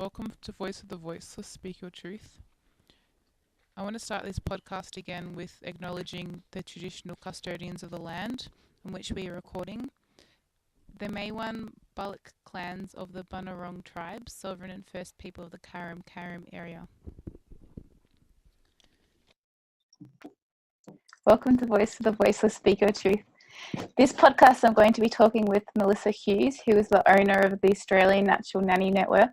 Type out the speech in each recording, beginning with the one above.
Welcome to Voice of the Voiceless, Speak Your Truth. I want to start this podcast again with acknowledging the traditional custodians of the land on which we are recording, the Maiwan Bullock clans of the Bunurong tribe, sovereign and first people of the Karim area. Welcome to Voice of the Voiceless, Speak Your Truth. This podcast I'm going to be talking with Melissa Hughes, who is the owner of the Australian Natural Nanny Network.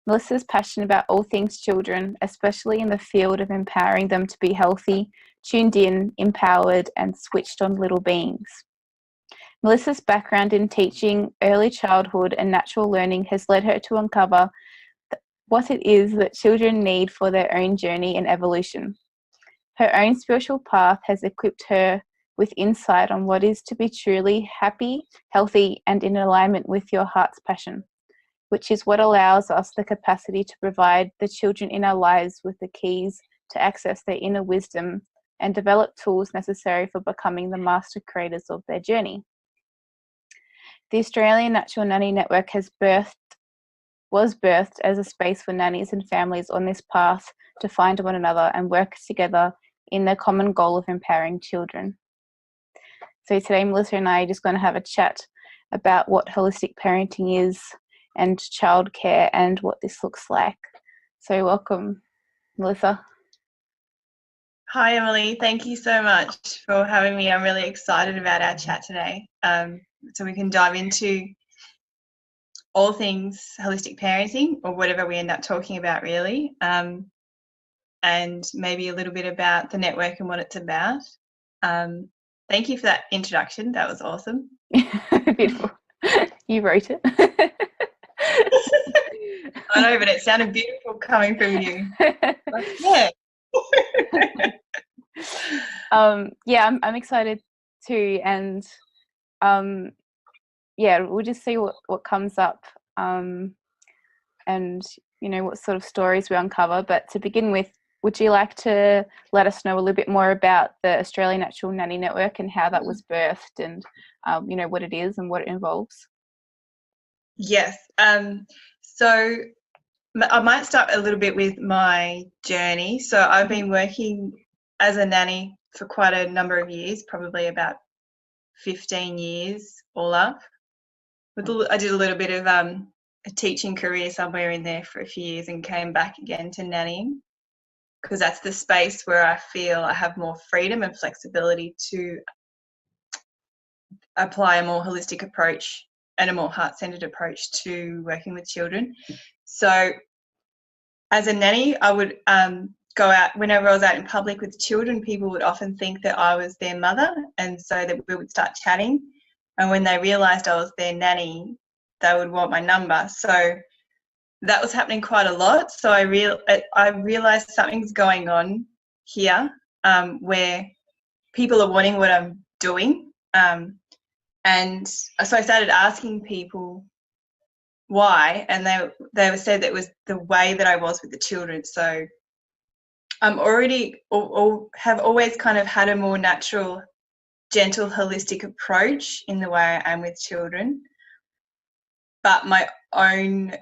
Melissa is passionate about all things children, especially in the field of empowering them to be healthy, tuned in, empowered, and switched on little beings. Melissa's background in teaching early childhood and natural learning has led her to uncover what it is that children need for their own journey and evolution. Her own spiritual path has equipped her with insight on what is to be truly happy, healthy, and in alignment with your heart's passion, which is what allows us the capacity to provide the children in our lives with the keys to access their inner wisdom and develop tools necessary for becoming the master creators of their journey. The Australian Natural Nanny Network was birthed as a space for nannies and families on this path to find one another and work together in the common goal of empowering children. So today, Melissa and I are just going to have a chat about what holistic parenting is and childcare and what this looks like. So welcome, Melissa. Hi, Emily. Thank you so much for having me. I'm really excited about our chat today. So we can dive into all things holistic parenting, or whatever we end up talking about, really, and maybe a little bit about the network and what it's about. Thank you for that introduction. That was awesome. Beautiful. You wrote it. I know, but it sounded beautiful coming from you. Yeah. I'm excited too, and we'll just see what comes up, and what sort of stories we uncover. But to begin with, would you like to let us know a little bit more about the Australian Natural Nanny Network and how that was birthed, and what it is and what it involves? Yes. So I might start a little bit with my journey. So I've been working as a nanny for quite a number of years, probably about 15 years all up. I did a little bit of a teaching career somewhere in there for a few years and came back again to nannying, because that's the space where I feel I have more freedom and flexibility to apply a more holistic approach and a more heart-centered approach to working with children. So as a nanny, I would go out, whenever I was out in public with children, people would often think that I was their mother, and so that we would start chatting. And when they realised I was their nanny, they would want my number. So that was happening quite a lot. So I realised something's going on here, where people are wanting what I'm doing. And so I started asking people why, and they said that it was the way that I was with the children. So I'm already, or have always kind of had a more natural, gentle, holistic approach in the way I am with children. But my own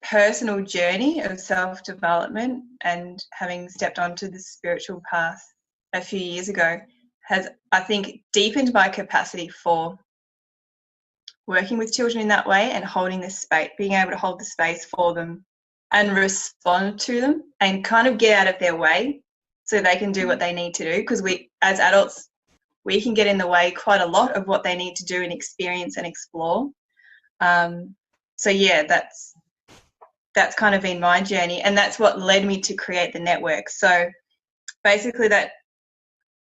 personal journey of self-development and having stepped onto the spiritual path a few years ago has, I think, deepened my capacity for working with children in that way and holding the space, being able to hold the space for them and respond to them and kind of get out of their way so they can do what they need to do, because we, as adults, we can get in the way quite a lot of what they need to do and experience and explore. So yeah, that's kind of been my journey, and that's what led me to create the network. So basically that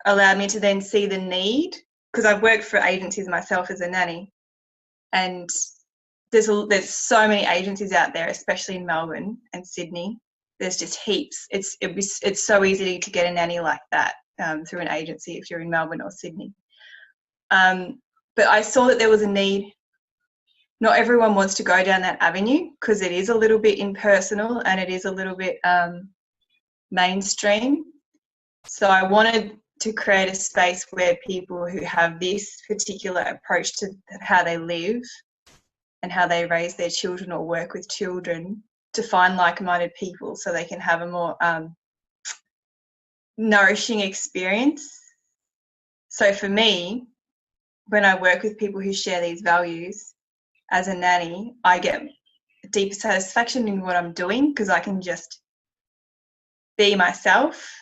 allowed me to then see the need, because I've worked for agencies myself as a nanny, and there's so many agencies out there, especially in Melbourne and Sydney. There's just heaps. It's so easy to get a nanny like that through an agency if you're in Melbourne or Sydney. But I saw that there was a need. Not everyone wants to go down that avenue because it is a little bit impersonal and it is a little bit mainstream. So I wanted to create a space where people who have this particular approach to how they live and how they raise their children or work with children to find like-minded people so they can have a more nourishing experience. So for me, when I work with people who share these values as a nanny, I get deeper satisfaction in what I'm doing because I can just be myself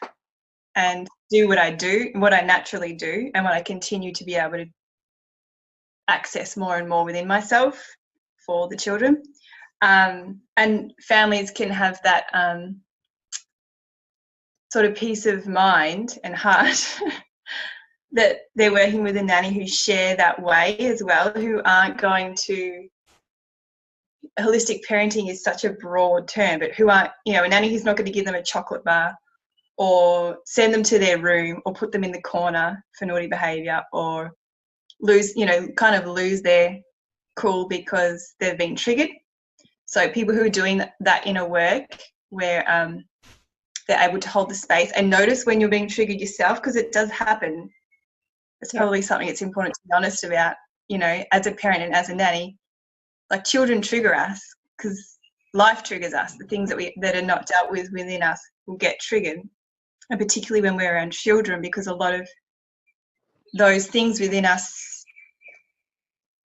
and do what I do, what I naturally do, and what I continue to be able to access more and more within myself for the children. And families can have that sort of peace of mind and heart that they're working with a nanny who share that way as well, who aren't going to, holistic parenting is such a broad term, but who aren't, you know, a nanny who's not going to give them a chocolate bar or send them to their room or put them in the corner for naughty behaviour or lose their cool because they've been triggered. So people who are doing that inner work where they're able to hold the space and notice when you're being triggered yourself, because it does happen. It's probably something it's important to be honest about, you know, as a parent and as a nanny. Like, children trigger us because life triggers us. The things that are not dealt with within us will get triggered, and particularly when we're around children, because a lot of those things within us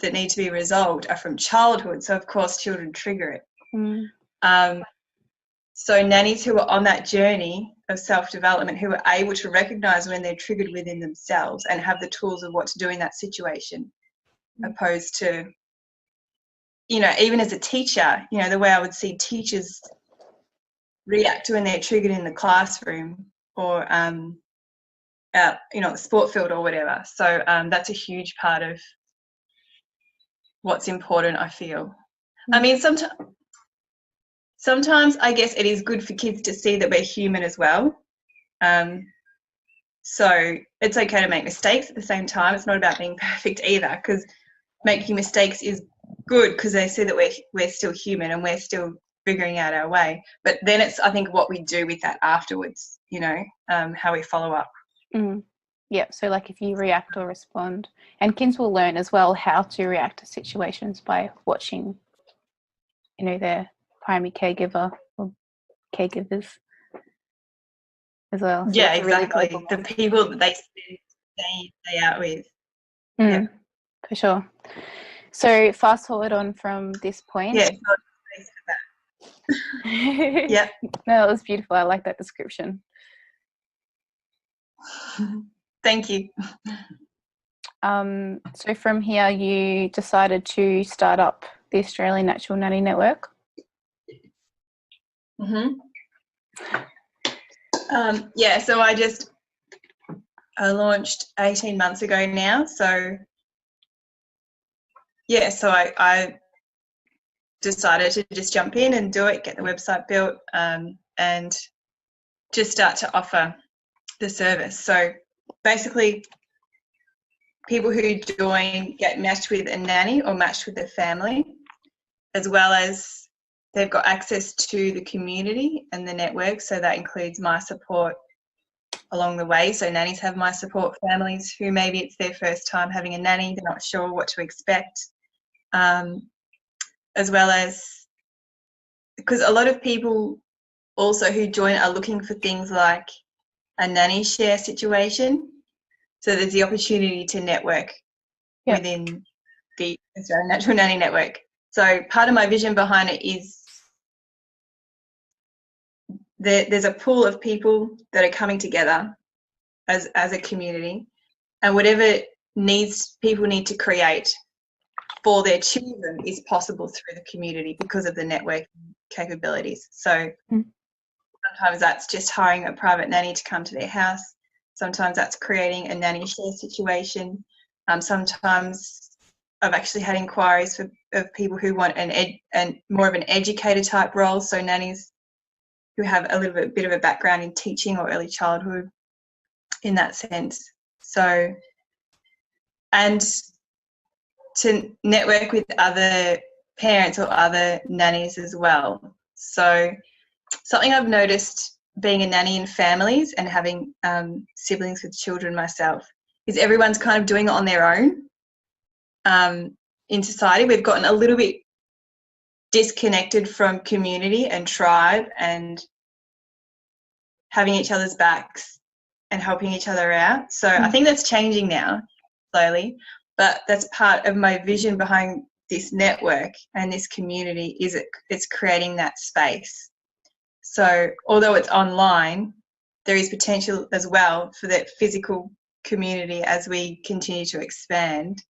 that need to be resolved are from childhood. So of course children trigger it. So nannies who are on that journey of self-development, who are able to recognise when they're triggered within themselves and have the tools of what to do in that situation, opposed to, you know, even as a teacher, you know, the way I would see teachers react when they're triggered in the classroom or out, you know, the sport field or whatever. So that's a huge part of what's important, I feel. I mean, sometimes I guess it is good for kids to see that we're human as well. So it's okay to make mistakes at the same time. It's not about being perfect either, because making mistakes is good because they see that we're still human and we're still figuring out our way. But then it's, I think, what we do with that afterwards, you know, how we follow up. Yeah, so like if you react or respond, and kids will learn as well how to react to situations by watching, you know, their primary caregiver or caregivers as well. So yeah, exactly. Really the people that they spend day out with. Yeah, for sure. So fast forward on from this point. Yeah. Yeah. No, it was beautiful. I like that description. Thank you. So from here, you decided to start up the Australian Natural Nanny Network. Yeah, so I launched 18 months ago now. So yeah, so I decided to just jump in and do it, get the website built, and just start to offer the service. So basically, people who join get matched with a nanny or matched with their family, as well as they've got access to the community and the network. So that includes my support along the way. So nannies have my support, families who maybe it's their first time having a nanny, they're not sure what to expect, as well as, because a lot of people also who join are looking for things like a nanny share situation. So there's the opportunity to network within the Australian Natural Nanny Network. So part of my vision behind it is there's a pool of people that are coming together as a community, and whatever needs people need to create for their children is possible through the community because of the network capabilities. So sometimes that's just hiring a private nanny to come to their house. Sometimes that's creating a nanny share situation. Sometimes I've actually had inquiries of people who want and more of an educator type role, so nannies who have a little bit of a background in teaching or early childhood in that sense. So, and to network with other parents or other nannies as well. So something I've noticed being a nanny in families and having siblings with children myself is everyone's kind of doing it on their own. In society, we've gotten a little bit disconnected from community and tribe and having each other's backs and helping each other out. So I think that's changing now slowly, but that's part of my vision behind this network and this community is it's creating that space. So although it's online, there is potential as well for that physical community as we continue to expand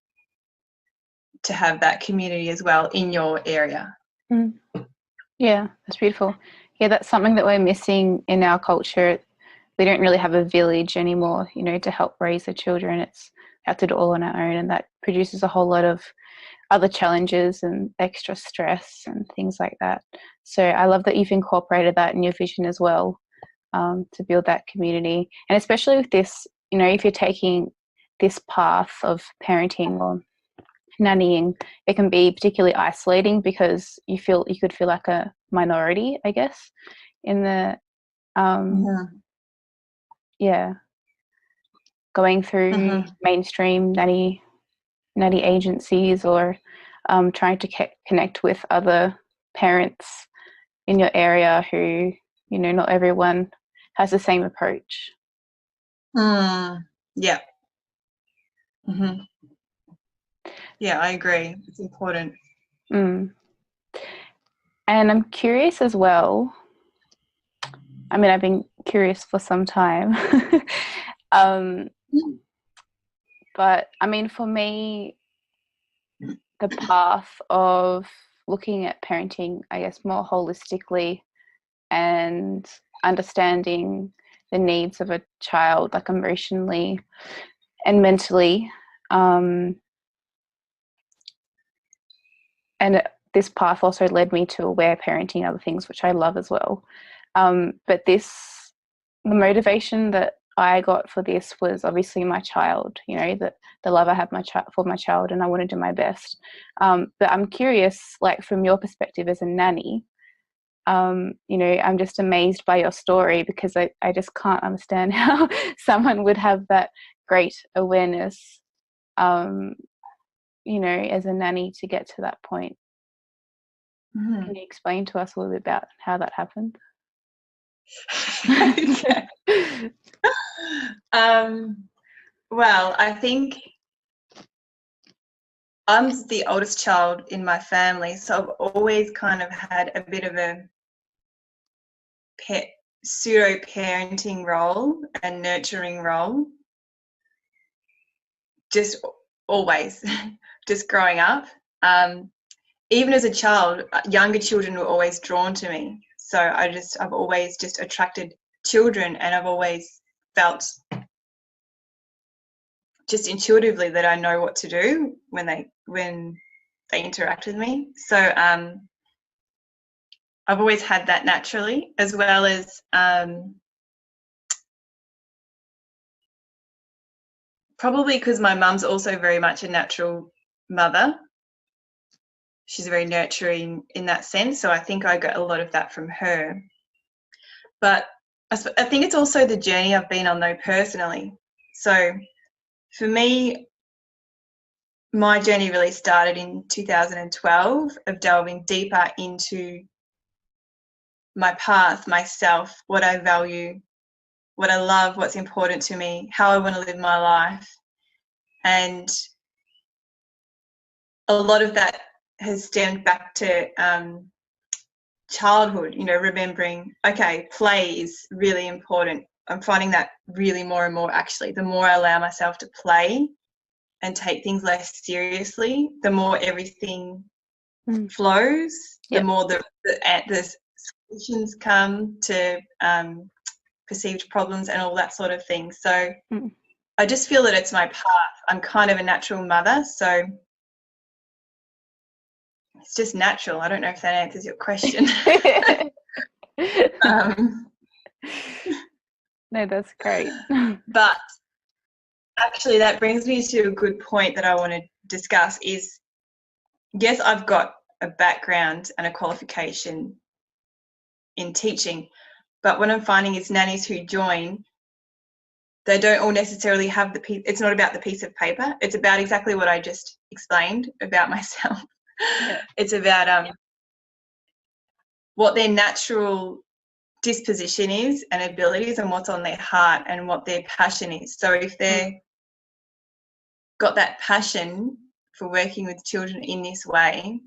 to have that community as well in your area. Yeah, that's beautiful. Yeah, that's something that we're missing in our culture. We don't really have a village anymore, you know, to help raise the children. It's we have to do it all on our own, and that produces a whole lot of other challenges and extra stress and things like that. So I love that you've incorporated that in your vision as well, to build that community. And especially with this, you know, if you're taking this path of parenting or nannying, it can be particularly isolating because you could feel like a minority, I guess, in the going through mainstream nanny agencies or trying to connect with other parents in your area who, you know, not everyone has the same approach. Yeah. Yeah, I agree. It's important. And I'm curious as well. I mean, I've been curious for some time. But I mean, for me, the path of looking at parenting, I guess, more holistically and understanding the needs of a child, like emotionally and mentally. And this path also led me to aware parenting and other things, which I love as well. But the motivation that I got for this was obviously my child, you know, the love I have for my child, and I want to do my best. But I'm curious, like from your perspective as a nanny, you know, I'm just amazed by your story because I just can't understand how someone would have that great awareness, you know, as a nanny to get to that point. Can you explain to us a little bit about how that happened? Well, I think I'm the oldest child in my family, so I've always kind of had a bit of a pseudo-parenting role and nurturing role, just always, just growing up. Even as a child, younger children were always drawn to me. So I've always just attracted children, and I've always felt just intuitively that I know what to do when they interact with me. So I've always had that naturally, as well as probably because my mum's also very much a natural mother. She's very nurturing in that sense, so I think I got a lot of that from her. But I think it's also the journey I've been on though personally. So for me, my journey really started in 2012 of delving deeper into my path, myself, what I value, what I love, what's important to me, how I want to live my life. And a lot of that has stemmed back to childhood, you know, remembering, okay, play is really important. I'm finding that really more and more actually. The more I allow myself to play and take things less seriously, the more everything flows, the more the solutions come to perceived problems and all that sort of thing. So I just feel that it's my path. I'm kind of a natural mother, so it's just natural. I don't know if that answers your question. No, that's great. But actually that brings me to a good point that I want to discuss is, yes, I've got a background and a qualification in teaching, but what I'm finding is nannies who join, they don't all necessarily have the piece. It's not about the piece of paper. It's about exactly what I just explained about myself. Yeah. It's about what their natural disposition is and abilities and what's on their heart and what their passion is. So if they're got that passion for working with children in this way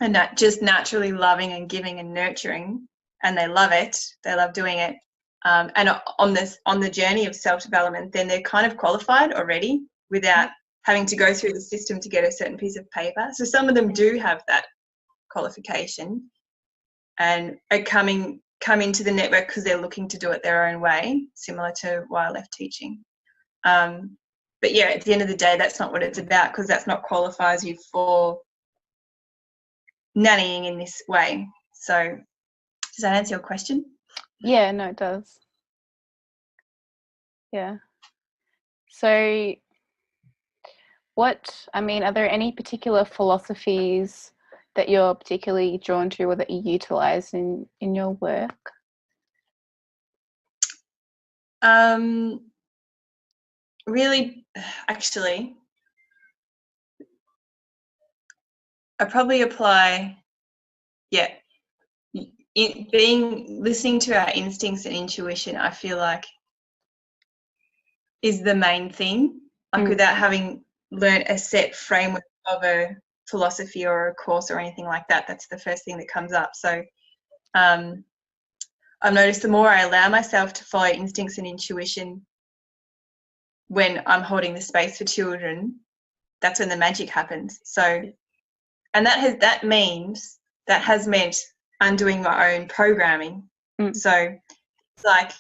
and that just naturally loving and giving and nurturing, and they love it, they love doing it, and on the journey of self-development, then they're kind of qualified already without having to go through the system to get a certain piece of paper. So some of them do have that qualification and are come into the network because they're looking to do it their own way, similar to why I left teaching. But yeah, at the end of the day, that's not what it's about, because that's not qualifies you for nannying in this way. So does that answer your question? Yeah, no, it does. Yeah. So are there any particular philosophies that you're particularly drawn to or that you utilise in your work? Really, actually, I probably apply, listening to our instincts and intuition, I feel like is the main thing. Like without having learned a set framework of a philosophy or a course or anything like that, that's the first thing that comes up. So I've noticed the more I allow myself to follow instincts and intuition when I'm holding the space for children, that's when the magic happens. So, and that has meant undoing my own programming. So it's like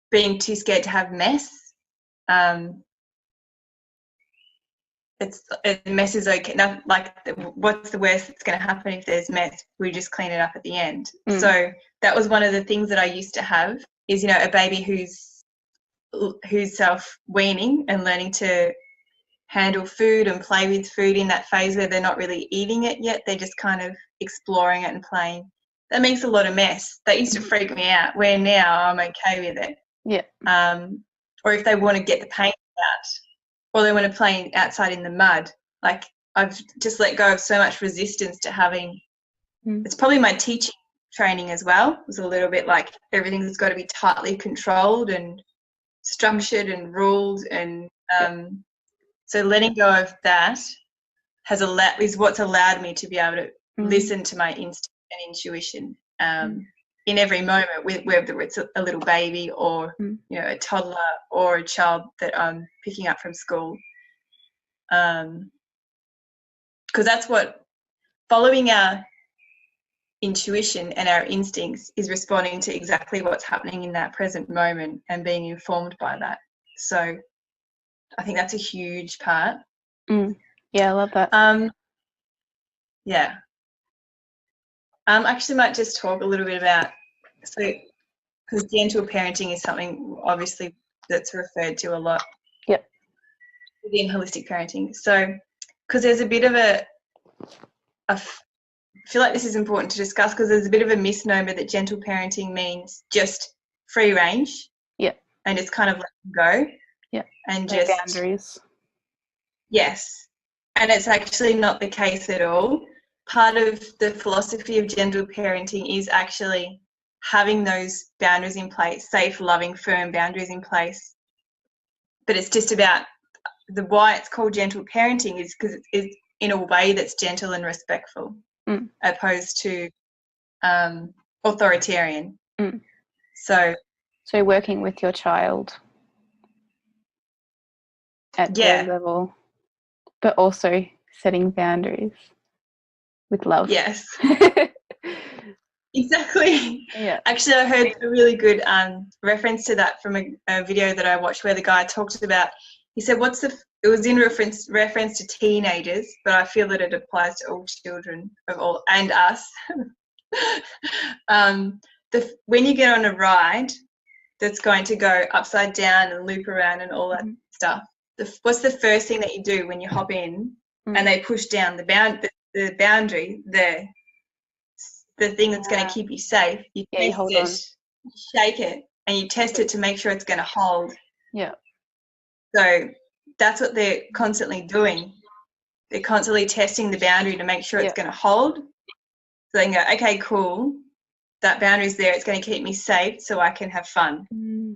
being too scared to have mess. Mess is okay. Not like what's the worst that's going to happen if there's mess? We just clean it up at the end. So that was one of the things that I used to have is, a baby who's self-weaning and learning to handle food and play with food in that phase where they're not really eating it yet. They're just kind of exploring it and playing. That makes a lot of mess. That used to freak me out, where now I'm okay with it. Yeah. Or if they want to get the paint out or they want to play outside in the mud, like I've just let go of so much resistance to having, it's probably my teaching training as well. It was a little bit like everything's got to be tightly controlled and structured and ruled, and so letting go of that is what's allowed me to be able to listen to my instinct and intuition in every moment, whether it's a little baby or a toddler or a child that I'm picking up from school, because that's what following our intuition and our instincts is, responding to exactly what's happening in that present moment and being informed by that. So I think that's a huge part. Yeah, I love that. Yeah. Actually might just talk a little bit about, because gentle parenting is something obviously that's referred to a lot within holistic parenting. So because there's a bit of I feel like this is important to discuss, because there's a bit of a misnomer that gentle parenting means just free range. Yeah. And it's kind of letting go. Yeah. And no just boundaries. Yes. And it's actually not the case at all. Part of the philosophy of gentle parenting is actually having those boundaries in place, safe, loving, firm boundaries in place. But it's just about why it's called gentle parenting is because it's in a way that's gentle and respectful, opposed to authoritarian. So working with your child at their level, but also setting boundaries with love. Yes. Exactly. Yeah. Actually, I heard a really good reference to that from a video that I watched where the guy talked about, he said, it was in reference to teenagers, but I feel that it applies to all children and us. When you get on a ride that's going to go upside down and loop around and all that stuff, what's the first thing that you do when you hop in and they push down the boundary, the thing that's going to keep you safe? You test hold it, on. you shake it, and you test it to make sure it's going to hold. Yeah. So that's what they're constantly doing. They're constantly testing the boundary to make sure it's going to hold. So they can go, okay, cool. that boundary is there. It's going to keep me safe so I can have fun.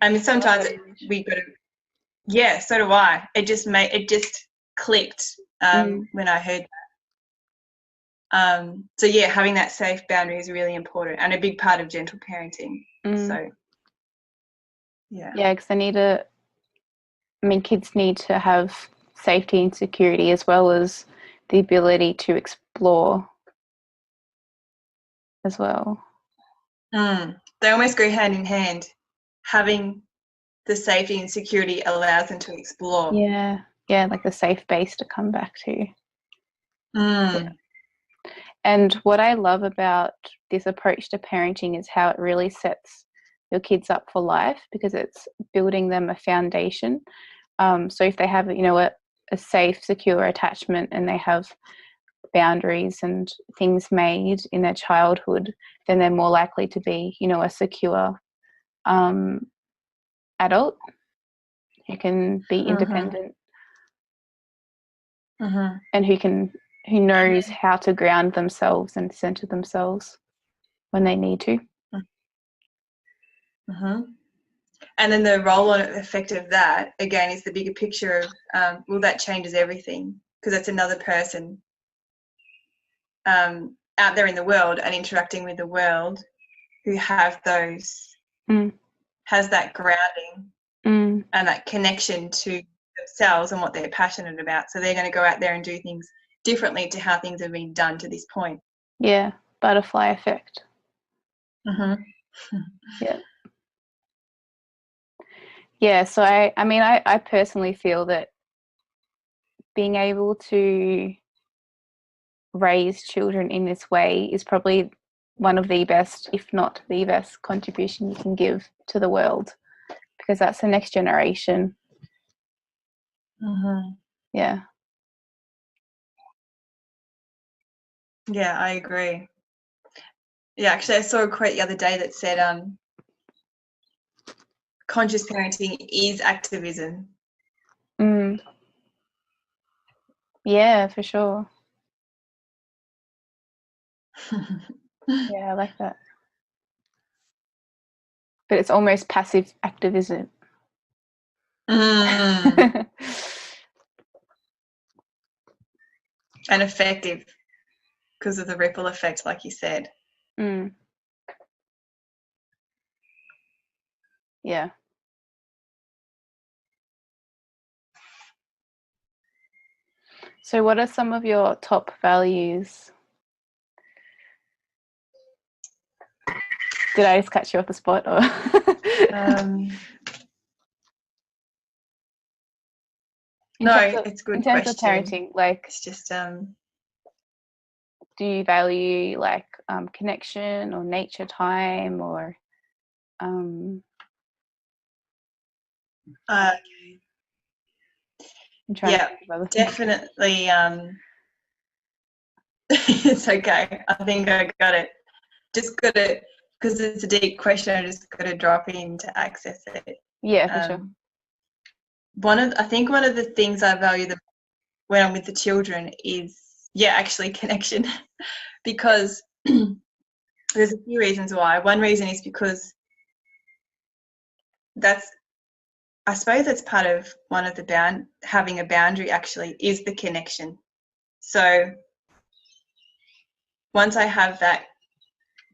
I mean, sometimes we got to, yeah, so do I. It just clicked when I heard that. So yeah, having that safe boundary is really important and a big part of gentle parenting. So yeah, because kids need to have safety and security as well as the ability to explore as well. They almost go hand in hand. Having the safety and security allows them to explore. Yeah, like the safe base to come back to. Yeah. And what I love about this approach to parenting is how it really sets your kids up for life, because it's building them a foundation. So if they have, a safe, secure attachment and they have boundaries and things made in their childhood, then they're more likely to be, a secure adult who can be independent and who knows how to ground themselves and center themselves when they need to. And then the roll-on effect of that, again, is the bigger picture of, that changes everything, because that's another person out there in the world and interacting with the world who have has that grounding and that connection to themselves and what they're passionate about. So they're going to go out there and do things differently to how things have been done to this point. Yeah, butterfly effect. Yeah. Yeah, so I personally feel that being able to raise children in this way is probably one of the best, if not the best, contribution you can give to the world, because that's the next generation. Yeah. Yeah, I agree. Yeah, actually, I saw a quote the other day that said, conscious parenting is activism. Yeah, for sure. Yeah, I like that. But it's almost passive activism. And effective because of the ripple effect, like you said. Yeah. So what are some of your top values? Did I just catch you off the spot? Or it's a good question. In terms of parenting, like, it's just do you value like connection or nature time or definitely it's okay. I think I got it. Just got it, because it's a deep question. I just got to drop in to access it. Yeah, for sure. I think one of the things I value when I'm with the children is actually connection, because there's a few reasons why. One reason is because I suppose that's part of one of the having a boundary actually is the connection. So once I have that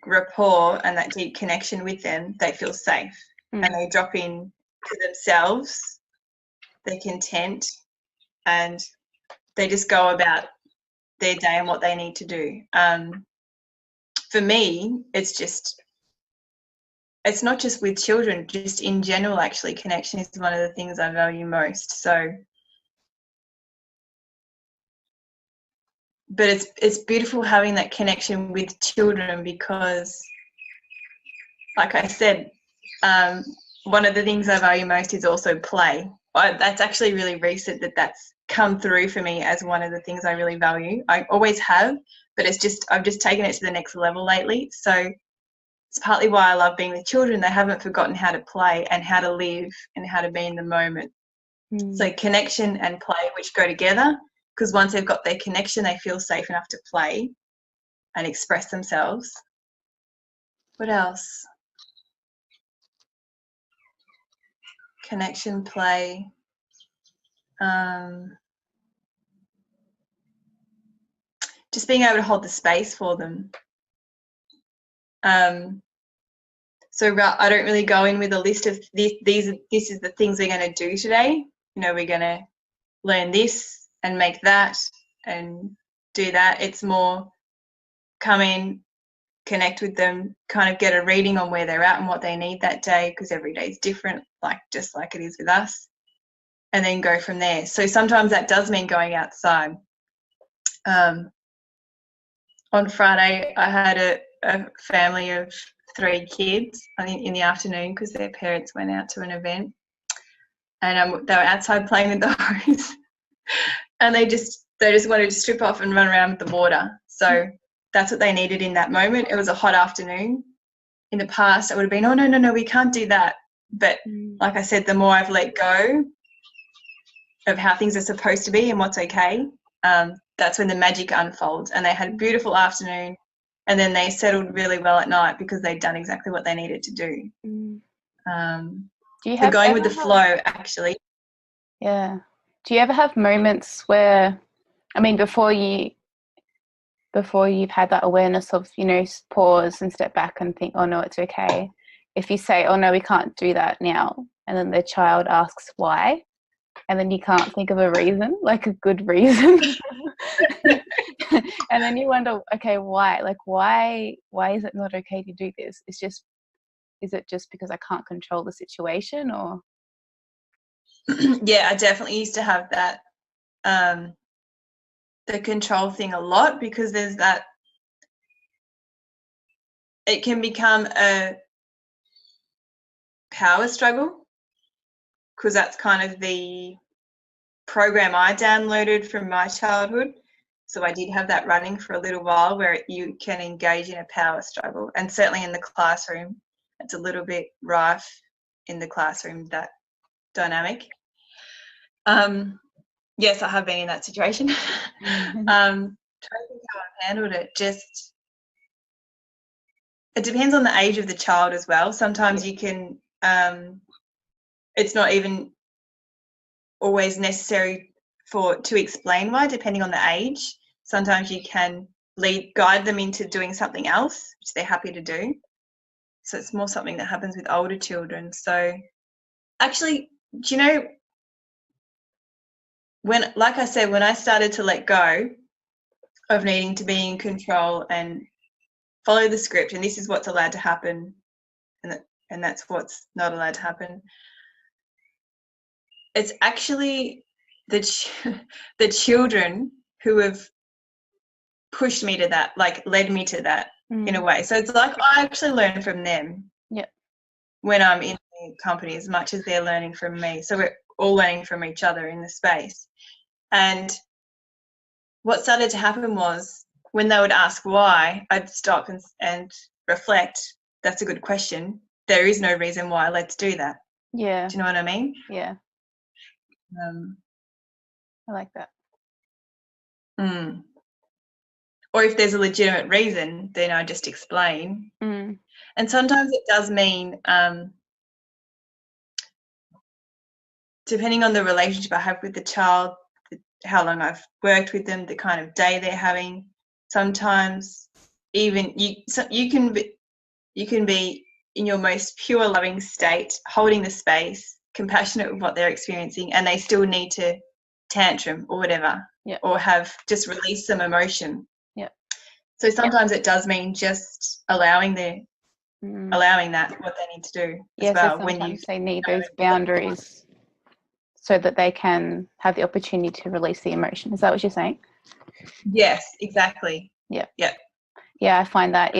rapport and that deep connection with them, they feel safe and they drop in to themselves, they're content, and they just go about their day and what they need to do. For me, it's not just with children, just in general, actually, connection is one of the things I value most. So, but it's beautiful having that connection with children, because, like I said, one of the things I value most is also play. That's actually really recent that's come through for me as one of the things I really value. I always have, but I've just taken it to the next level lately. So it's partly why I love being with children. They haven't forgotten how to play and how to live and how to be in the moment. So connection and play, which go together, because once they've got their connection, they feel safe enough to play and express themselves. What else? Connection, play. Just being able to hold the space for them. So I don't really go in with a list of this is the things we're going to do today. You know, we're going to learn this and make that and do that. It's more come in, connect with them, kind of get a reading on where they're at and what they need that day, because every day is different, just like it is with us, and then go from there. So sometimes that does mean going outside. On Friday, I had a family of 3 kids, I think, in the afternoon, because their parents went out to an event, and they were outside playing with the hose, and they just wanted to strip off and run around with the water. So that's what they needed in that moment. It was a hot afternoon. In the past, it would have been, oh, no, we can't do that. But like I said, the more I've let go of how things are supposed to be and what's okay, that's when the magic unfolds. And they had a beautiful afternoon, and then they settled really well at night because they'd done exactly what they needed to do. Do you have going with the flow, actually. Yeah. Do you ever have moments where, I mean, before you've had that awareness of, you know, pause and step back and think, oh no, it's okay. If you say, oh no, we can't do that now, and then the child asks why, and then you can't think of a reason, like a good reason. And then you wonder, okay, why? Like, why is it not okay to do this? Is it just because I can't control the situation, or? Yeah, I definitely used to have that, the control thing a lot, because there's that, it can become a power struggle, because that's kind of the program I downloaded from my childhood. So I did have that running for a little while, where you can engage in a power struggle, and certainly in the classroom, it's a little bit rife in the classroom, that dynamic. Yes, I have been in that situation. Trying to think how I've handled it. Just, it depends on the age of the child as well. Sometimes you can, it's not even always necessary to explain why, depending on the age. Sometimes you can guide them into doing something else, which they're happy to do. So it's more something that happens with older children. So actually, do you know, like I said, when I started to let go of needing to be in control and follow the script, and this is what's allowed to happen, and that's what's not allowed to happen, it's actually the children who have pushed me to that, like led me to that in a way. So it's like I actually learn from them when I'm in the company as much as they're learning from me. So we're all learning from each other in the space. And what started to happen was, when they would ask why, I'd stop and reflect. That's a good question. There is no reason why. Let's do that. Yeah. Do you know what I mean? Yeah. I like that. Or if there's a legitimate reason, then I just explain. And sometimes it does mean, depending on the relationship I have with the child, how long I've worked with them, the kind of day they're having, sometimes even you can be in your most pure loving state, holding the space, compassionate with what they're experiencing, and they still need to tantrum or whatever, or have just released some emotion. So sometimes it does mean just allowing that, what they need to do as well. So sometimes they need those boundaries so that they can have the opportunity to release the emotion. Is that what you're saying? Yes, exactly. Yeah, I find that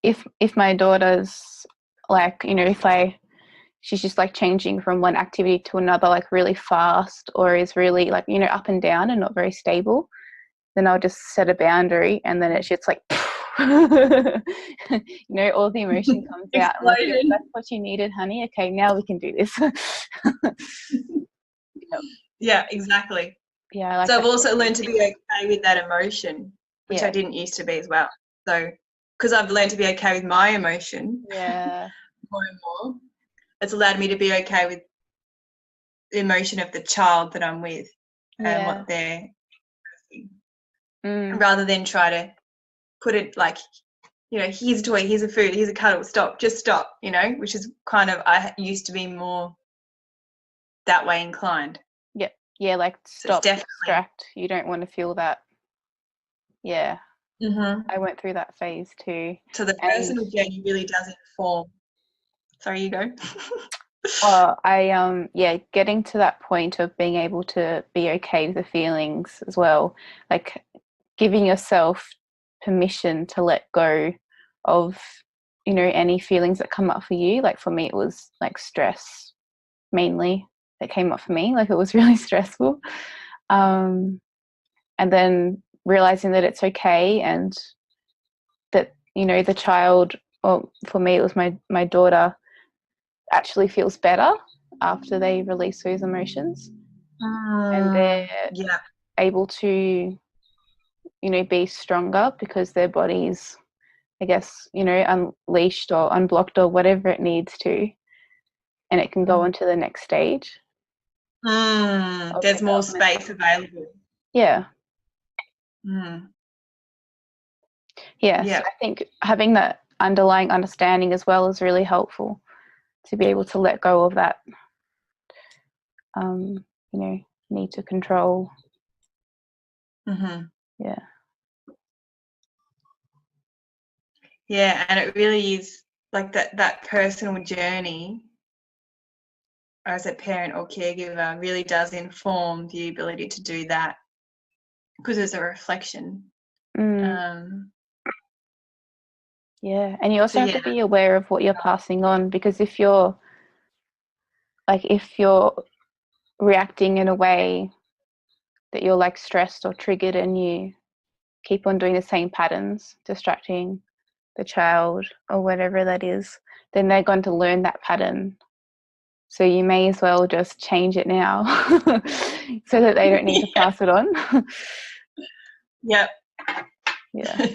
if my daughter's like, you know, she's just like changing from one activity to another like really fast, or is really like, you know, up and down and not very stable, then I'll just set a boundary, and then it's like you know, all the emotion comes out. Like, yes, that's what you needed, honey. Okay, now we can do this. Yeah, exactly. Yeah, I like so that. I've also learned to be okay with that emotion, which I didn't used to be as well. So because I've learned to be okay with my emotion Yeah. more and more, it's allowed me to be okay with the emotion of the child that I'm with and Yeah. what they're Mm. rather than try to put it like, you know, here's a toy, here's a food, here's a cuddle, stop, just stop, you know, which is kind of, I used to be more that way inclined. Yeah. Yeah, like So it's stop, definitely, distract. You don't want to feel that. Yeah. mm-hmm. I went through that phase too. So the And personal journey really does inform. Sorry, you go. getting to that point of being able to be okay with the feelings as well, like giving yourself permission to let go of, you know, any feelings that come up for you. Like for me, it was like stress mainly that came up for me. Like it was really stressful. And then realizing that it's okay and that, you know, the child, or for me, it was my daughter, actually feels better after they release those emotions. And they're able to, you know, be stronger because their body's, I guess, you know, unleashed or unblocked or whatever it needs to, and it can go on to the next stage. There's more space available. Yeah. Yeah. Yeah. So I think having that underlying understanding as well is really helpful to be able to let go of that, you know, need to control. Yeah. Yeah, and it really is like that personal journey as a parent or caregiver really does inform the ability to do that because there's a reflection. Yeah, and you also have to be aware of what you're passing on, because if you're reacting in a way that you're like stressed or triggered and you keep on doing the same patterns, distracting the child or whatever that is, then they're going to learn that pattern. So you may as well just change it now so that they don't need to pass it on. Yep. Yeah.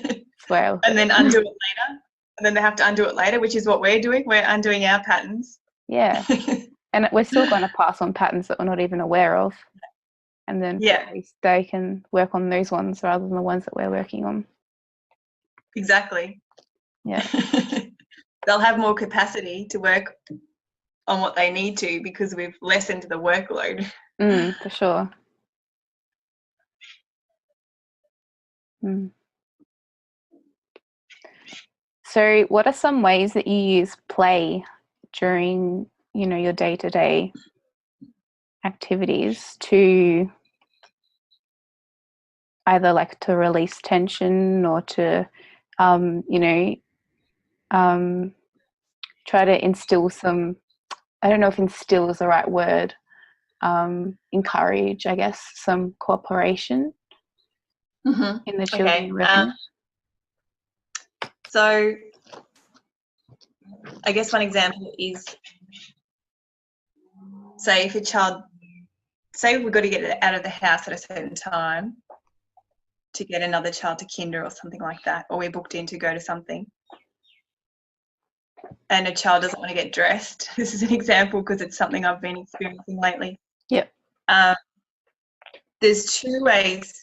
Well. And then undo it later. And then they have to undo it later, which is what we're doing. We're undoing our patterns. Yeah. And we're still going to pass on patterns that we're not even aware of. And then at least they can work on those ones rather than the ones that we're working on. Exactly. Yeah. They'll have more capacity to work on what they need to because we've lessened the workload. For sure. So what are some ways that you use play during, you know, your day-to-day activities to either like to release tension or to, you know, try to instill some, I don't know if instill is the right word, encourage, I guess, some cooperation in the children you're working with? So I guess one example is, say if a child, say we've got to get out of the house at a certain time to get another child to kinder or something like that, or we're booked in to go to something, and a child doesn't want to get dressed. This is an example because it's something I've been experiencing lately. Yep. There's two ways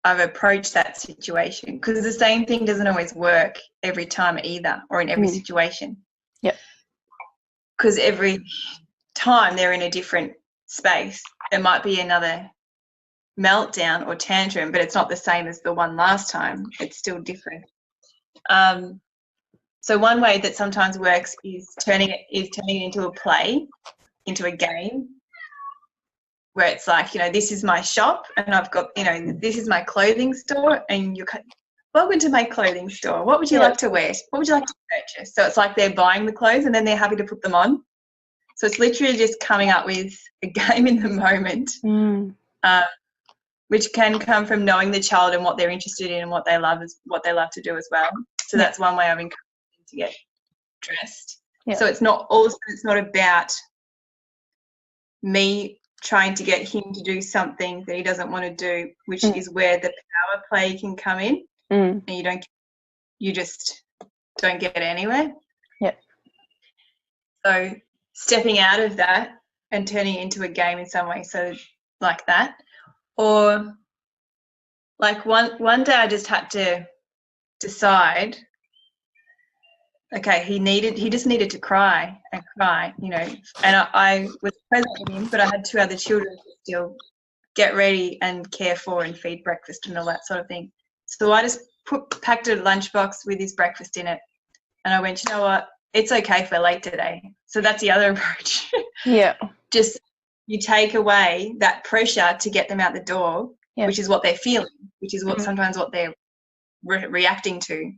I've approached that situation, because the same thing doesn't always work every time either, or in every situation. Yep. Because every time they're in a different space, there might be another meltdown or tantrum, but it's not the same as the one last time. It's still different. So one way that sometimes works is turning it into a play, into a game, where it's like, you know, this is my shop and I've got, you know, this is my clothing store and you're welcome to my clothing store. What would you like to wear? What would you like to purchase? So it's like they're buying the clothes and then they're happy to put them on. So it's literally just coming up with a game in the moment, which can come from knowing the child and what they're interested in and what they love to do as well. So that's one way I've encouraged them to get dressed. So it's not about me trying to get him to do something that he doesn't want to do, which is where the power play can come in. And you just don't get anywhere. Yep. So stepping out of that and turning it into a game in some way, so like that. Or like one day I just had to decide, okay, he just needed to cry and cry, you know, and I was present with him, but I had 2 other children to still get ready and care for and feed breakfast and all that sort of thing. So I just packed a lunchbox with his breakfast in it, and I went, you know what, it's okay if we're late today. So that's the other approach. Yeah. Just you take away that pressure to get them out the door, which is what they're feeling, which is what sometimes what they're reacting to.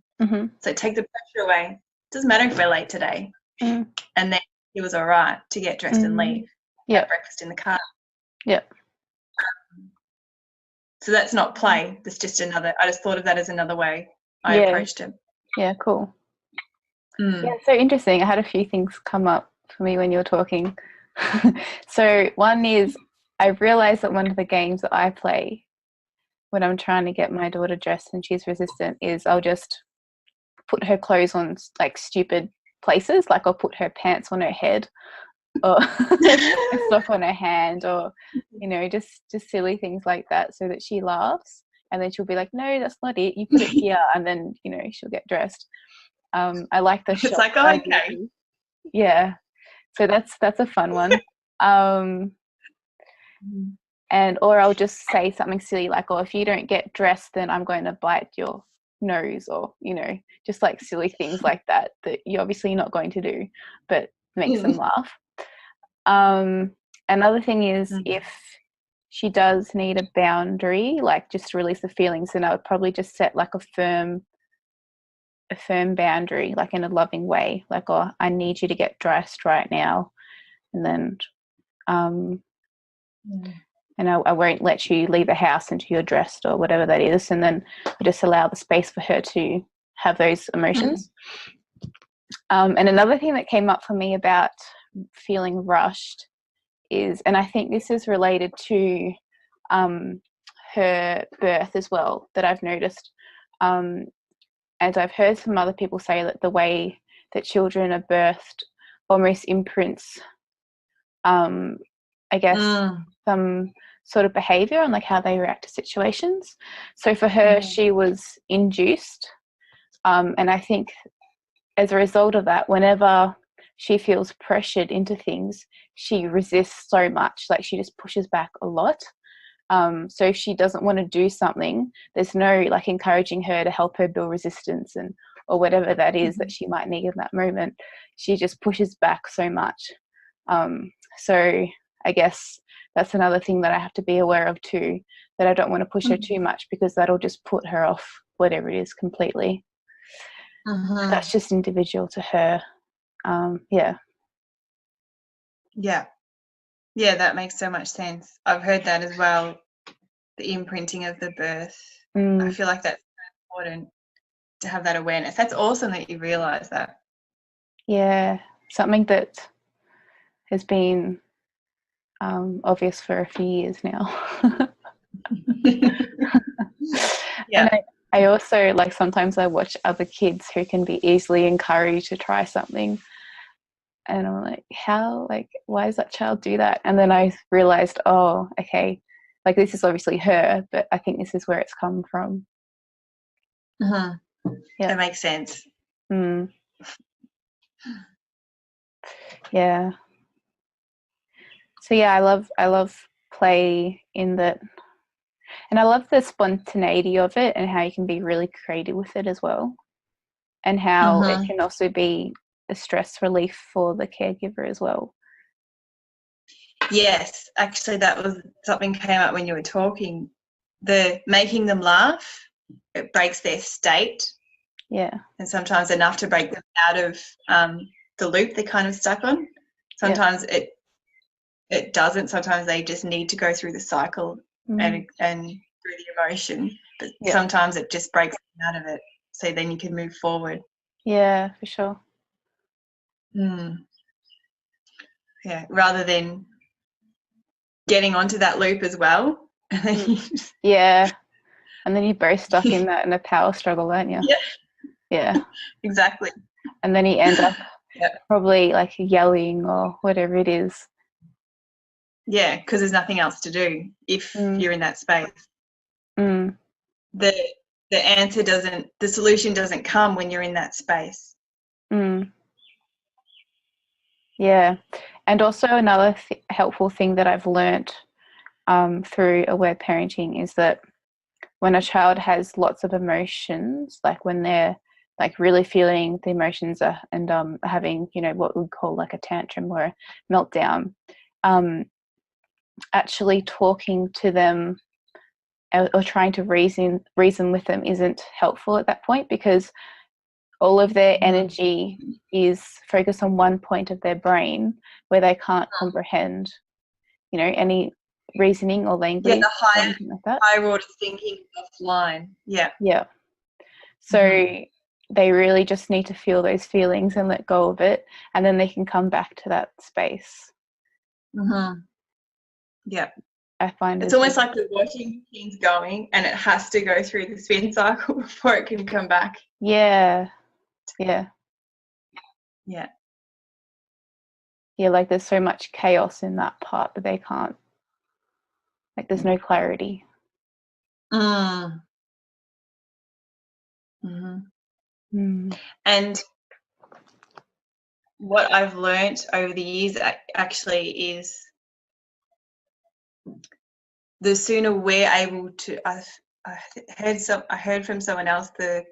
So take the pressure away. It doesn't matter if we're late today. And then it was all right to get dressed and leave. Have breakfast in the car. Yeah. So that's not play. That's just another. I just thought of that as another way I approached it. Yeah, cool. Yeah, so interesting. I had a few things come up for me when you were talking. So one is I realized that one of the games that I play when I'm trying to get my daughter dressed and she's resistant is I'll just put her clothes on like stupid places, like I'll put her pants on her head or a sock on her hand, or you know, just silly things like that, so that she laughs and then she'll be like, no, that's not it, you put it here, and then, you know, she'll get dressed. I like the it's like, oh, okay. Yeah, so that's a fun one. And or I'll just say something silly like, oh, if you don't get dressed then I'm going to bite your nose, or, you know, just like silly things like that you're obviously not going to do but makes them laugh. Another thing is if she does need a boundary, like just to release the feelings, then I would probably just set like a firm boundary, like in a loving way, like, oh, I need you to get dressed right now, and then and I won't let you leave the house until you're dressed, or whatever that is, and then I just allow the space for her to have those emotions. And another thing that came up for me about feeling rushed is, and I think this is related to her birth as well, that I've noticed, and I've heard some other people say that the way that children are birthed almost imprints, I guess, some sort of behaviour and like how they react to situations. So for her, she was induced, and I think as a result of that, whenever she feels pressured into things, she resists so much, like she just pushes back a lot. So if she doesn't want to do something, there's no like encouraging her to help her build resistance and or whatever that is that she might need in that moment. She just pushes back so much. So I guess that's another thing that I have to be aware of too, that I don't want to push her too much, because that'll just put her off whatever it is completely. That's just individual to her. Yeah, that makes so much sense. I've heard that as well, the imprinting of the birth. I feel like that's so important to have that awareness. That's awesome that you realize that. Yeah, something that has been obvious for a few years now. And I also, like, sometimes I watch other kids who can be easily encouraged to try something, and I'm like, why does that child do that? And then I realized, oh, okay, like this is obviously her, but I think this is where it's come from. That makes sense. Yeah. So yeah, I love play in that, and I love the spontaneity of it and how you can be really creative with it as well, and how it can also be a stress relief for the caregiver as well. Yes, actually that was something came up when you were talking. The making them laugh, it breaks their state. Yeah. And sometimes enough to break them out of the loop they're kind of stuck on. Sometimes it doesn't. Sometimes they just need to go through the cycle and through the emotion. But sometimes it just breaks them out of it, so then you can move forward. Yeah, for sure. Yeah, rather than getting onto that loop as well. Yeah, and then you're both stuck in that in a power struggle, aren't you? Yeah. Exactly. And then you end up Yeah. probably like yelling or whatever it is. Yeah, because there's nothing else to do if you're in that space. Mm. The solution doesn't come when you're in that space. Mm. Yeah. And also another helpful thing that I've learnt through aware parenting is that when a child has lots of emotions, like when they're like really feeling the emotions and having, you know, what we call like a tantrum or a meltdown, actually talking to them or trying to reason with them isn't helpful at that point, because all of their energy is focused on one point of their brain where they can't comprehend, you know, any reasoning or language. Yeah, the or anything like that. higher order thinking offline. Yeah. Yeah. So they really just need to feel those feelings and let go of it, and then they can come back to that space. Yeah. I find it's almost like the washing machine's going and it has to go through the spin cycle before it can come back. Yeah. Yeah. Yeah. Yeah, like there's so much chaos in that part that they can't, like there's no clarity. And what I've learnt over the years actually is the sooner we're able to, I heard from someone else the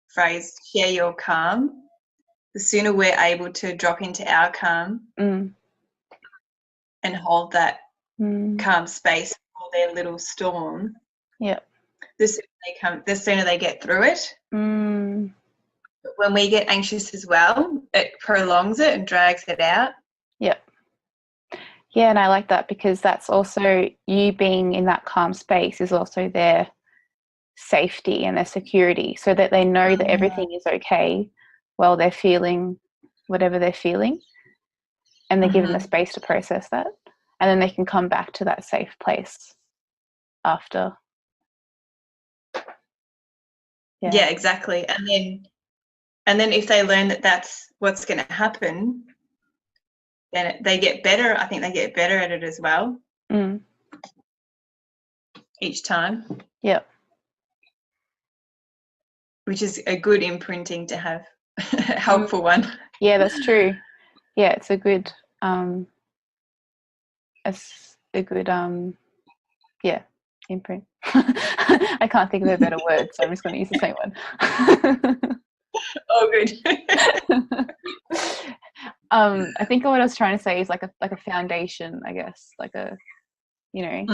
phrase share your calm. The sooner we're able to drop into our calm and hold that calm space for their little storm, the sooner they get through it. But when we get anxious as well, it prolongs it and drags it out. Yeah, and I like that, because that's also you being in that calm space is also their safety and their security, so that they know that everything is okay while they're feeling whatever they're feeling, and they're given the space to process that, and then they can come back to that safe place after. Yeah, exactly. And then if they learn that that's what's going to happen, then they get better. I think they get better at it as well. Each time. Yeah. Which is a good imprinting to have. A helpful one. Yeah, that's true. Yeah, it's a good imprint. I can't think of a better word, so I'm just going to use the same one. Oh, good. I think what I was trying to say is like a foundation, I guess, like a, you know,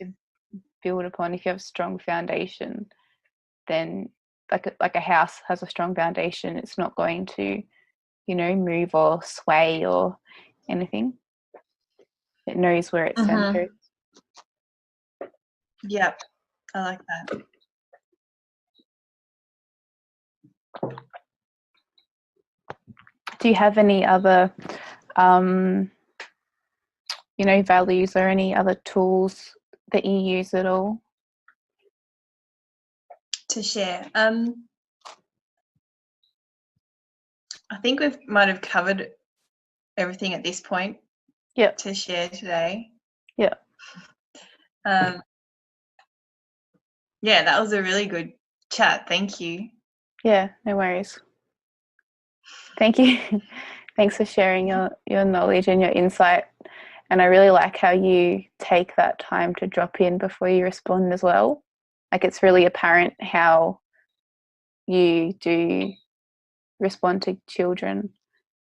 to build upon. If you have a strong foundation, then like a house has a strong foundation, it's not going to, you know, move or sway or anything. It knows where it's centered. Yep, I like that. Do you have any other, you know, values or any other tools that you use at all? To share. I think we might have covered everything at this point. To share today. Yeah, that was a really good chat. Thank you. Yeah, no worries. Thank you. Thanks for sharing your knowledge and your insight. And I really like how you take that time to drop in before you respond as well. Like, it's really apparent how you do respond to children,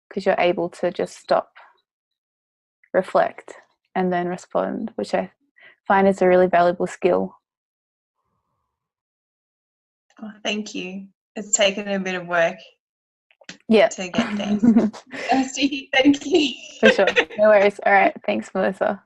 because you're able to just stop, reflect, and then respond, which I find is a really valuable skill. Oh, thank you. It's taken a bit of work to get there. Thank you. For sure. No worries. All right. Thanks, Melissa.